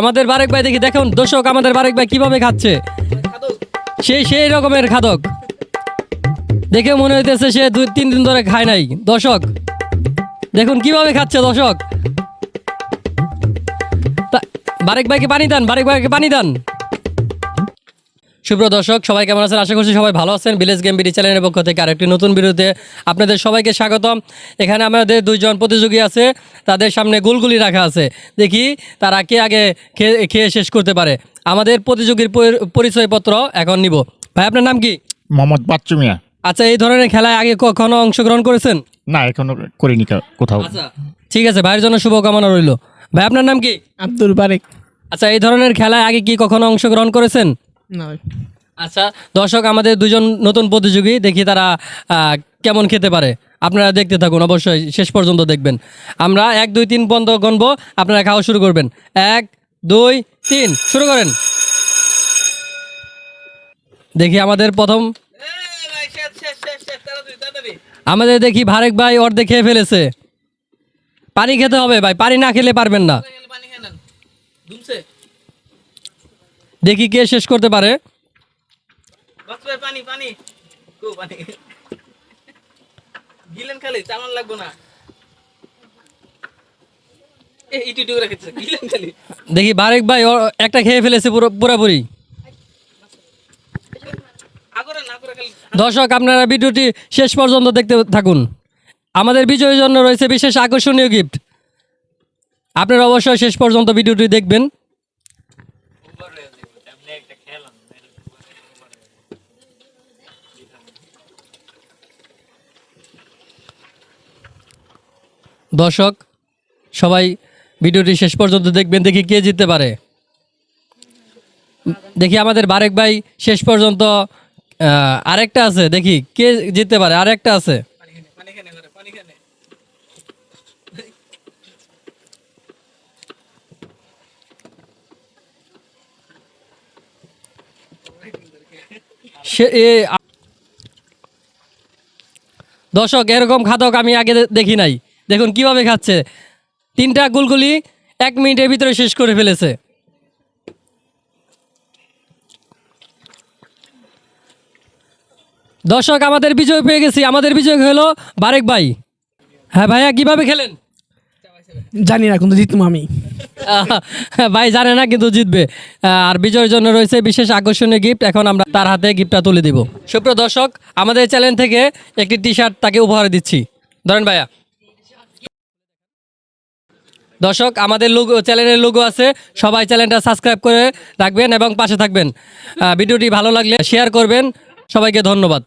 আমাদের বারেক ভাই দেখি দেখুন দর্শক আমাদের বারেক ভাই কিভাবে খাচ্ছে সেই রকমের খাদক দেখে মনে হইতেছে সে 2-3 দিন ধরে খায় নাই দর্শক দেখুন কিভাবে খাচ্ছে দর্শক বারেক ভাইকে পানি দেন বারেক ভাইকে পানি দেন সুপ্রিয় দর্শক সবাই কেমন আছেন আশা করছি সবাই ভালো আছেন ভিলেজ গেম বিডি চ্যানেলের পক্ষ থেকে আরেকটি নতুন ভিডিওতে আপনাদের সবাইকে স্বাগতম এখানে আমাদের দুইজন প্রতিযোগী আছে তাদের সামনে গুলগুলি রাখা আছে দেখি তারা কে আগে খেয়ে শেষ করতে পারে আমাদের প্রতিযোগীর পরিচয়পত্র এখন নিব ভাই আপনার নাম কি মোহাম্মদ বাচ্চু মিয়া। আচ্ছা এই ধরনের খেলায় আগে কখনো অংশগ্রহণ করেছেন না এখনো করিনি কোথাও। আচ্ছা ঠিক আছে ভাইয়ের জন্য শুভকামনা রইল ভাই আপনার নাম কি আব্দুল বারেক। আচ্ছা এই ধরনের খেলায় আগে কি কখনো অংশগ্রহণ করেছেন না আচ্ছা দর্শক আমাদের দুজন নতুন প্রতিযোগী দেখি তারা কেমন খেতে পারে আপনারা দেখতে থাকুন অবশ্যই শেষ পর্যন্ত দেখবেন আমরা 1 2 3 পর্যন্ত গণবো আপনারা খাওয়া শুরু করবেন 1 2 3 শুরু করেন দেখি আমাদের প্রথম আমাদের দেখি ভারেক ভাই অর্ধেক খেয়ে ফেলেছে পানি খেতে হবে ভাই পানি না খেলে পারবেন না দেখি কে শেষ করতে পারে দেখি বারেক ভাই একটা খেয়ে ফেলেছে পুরোপুরি দর্শক আপনারা ভিডিওটি শেষ পর্যন্ত দেখতে থাকুন আমাদের বিজয়ীর জন্য রয়েছে বিশেষ আকর্ষণীয় গিফট আপনারা অবশ্যই শেষ পর্যন্ত ভিডিওটি দেখবেন দর্শক সবাই ভিডিওটি শেষ পর্যন্ত দেখবেন দেখি কে জিততে পারে দেখি আমাদের বারেক ভাই শেষ পর্যন্ত আরেকটা আছে দেখি কে জিততে পারে আরেকটা আছে দর্শক এরকম খাদক আমি আগে দেখি নাই দেখুন কিভাবে খাচ্ছে 3টা গুলগুলি 1 মিনিটের ভিতরে শেষ করে ফেলেছে দর্শক আমাদের বিজয় পেয়ে গেছি আমাদের বিজয় হলো বারেক ভাই হ্যাঁ ভাইয়া কিভাবে খেলেন জানি না কিন্তু জিতবো আমি ভাই জানে না কিন্তু জিতবে আর বিজয়ের জন্য রয়েছে বিশেষ আকর্ষণীয় গিফট এখন আমরা তার হাতে গিফটটা তুলে দিব সুপ্রিয় দর্শক আমাদের চ্যানেল থেকে একটি টি-শার্ট তাকে উপহার দিচ্ছি ধরেন ভাইয়া দর্শক আমাদের লোগো চ্যানেলের লোগো আছে সবাই চ্যানেলটা সাবস্ক্রাইব করে রাখবেন এবং পাশে থাকবেন ভিডিওটি ভালো লাগলে শেয়ার করবেন সবাইকে ধন্যবাদ